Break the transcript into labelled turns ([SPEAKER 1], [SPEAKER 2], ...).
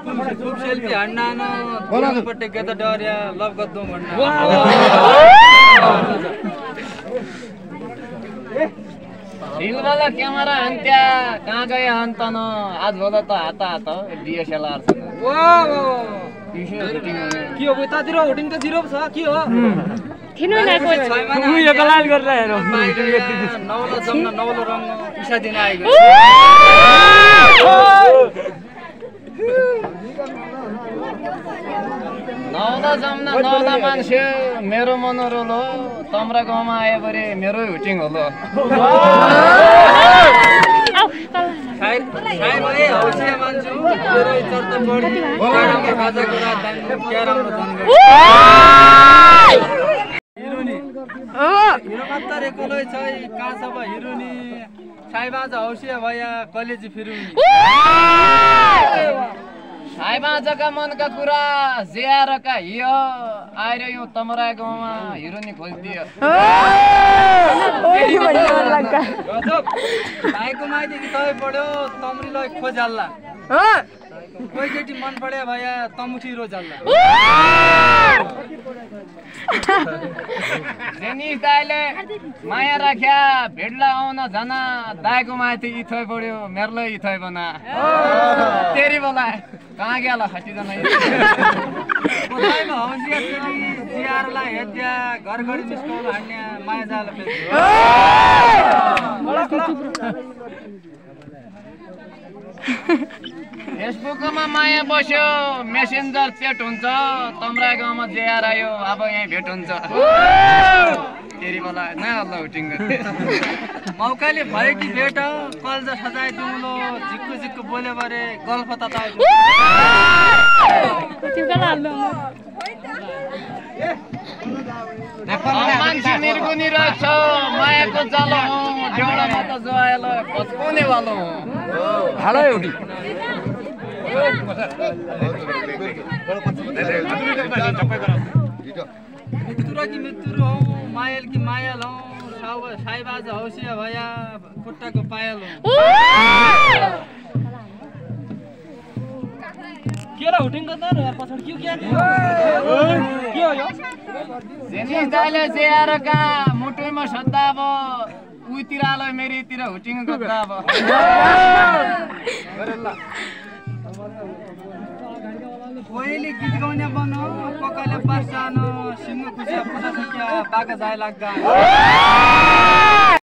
[SPEAKER 1] खूप सेल्फी हान्न पट्टे गेदा डर्या लभ गद्दौ भन्न
[SPEAKER 2] दिलवाला क्यामेरा हन्त्या कहाँ गए हन्त न आज भोला त हात DSLR छ
[SPEAKER 1] के हो उतातिर होटिङ त जिरो छ के हो
[SPEAKER 3] थिनु न
[SPEAKER 1] उ एकलाल गरेर हेरौ नौलो जम्न नौलो रङ इसा दिन आएको
[SPEAKER 2] नौला जम्न नौला मान्छे मेरो मनोरल हो तम्रा गाउँमा आए परे मेरो हुटिङ होला
[SPEAKER 1] खाइ भए हौसिया मान्छु मेरो चर्चा बढी राम्रो खाजाको रात क्या राम्रो धन हिरोनी हिरो मात्र एकोलै छ कहाँ छ ब हिरोनी साइबाज हौसिया भया कलेजी फिरुनी
[SPEAKER 2] साइबाजका मनका कुरा जेआरका हियो आएर यो तमरा गाउँमा हिरोनी खोलिदियो
[SPEAKER 1] भाइको माइदेखि तै पढ्यो तम्रीलाई खोजाल्ला कोही केटी मन पड्यो भया तमुठी रोजाल्ला
[SPEAKER 2] जेनिस दाइले माया राख्या भेडला आउन जाना दाइको माथि इथै पढ्यो मेरलै इथै बना तेरी बोला कहाँ गेला खटिजना
[SPEAKER 1] कोठाइमा हौसिया फेरि जिआरलाई हेद्या घर घडी मिस्कौल हान्या माया जाला फेरि
[SPEAKER 2] फेसबुकमा माया बस्यो मेसेन्जर चेट हुन्छ तम्रा गाउँमा जेआर आयो अब यहाँ भेट हुन्छ तेरी बोला न अल्लाह हुटिङ
[SPEAKER 1] मौकाले भयो कि भेट कल्जा सजाय दुलो झिक्कु झिक्कु बोल्यो बारे गल्फ त
[SPEAKER 2] मान्छे निर्गुनी रहेछ मायाको जलो हो डेउडामा त जोआलो पचपाउने वालो हो
[SPEAKER 1] हालै हुटी मित्रु कि मित्रु हौ मायल कि मायल हौ साइबाज हौसिया भया खुट्टाको पायल हौ के रा हुटिङ गर्दा यार पछाडी के हो यो
[SPEAKER 2] जेनिस दाइले जेआरका मुटुमा सद्दा अब उतिर आलो मेरीतिर हुटिङ गर्दा अब
[SPEAKER 1] कोहीले गीत गाउने बनो ककाले पार्छ न सिंह खुसिया पुसा सकिया बागा जाय लाग्दा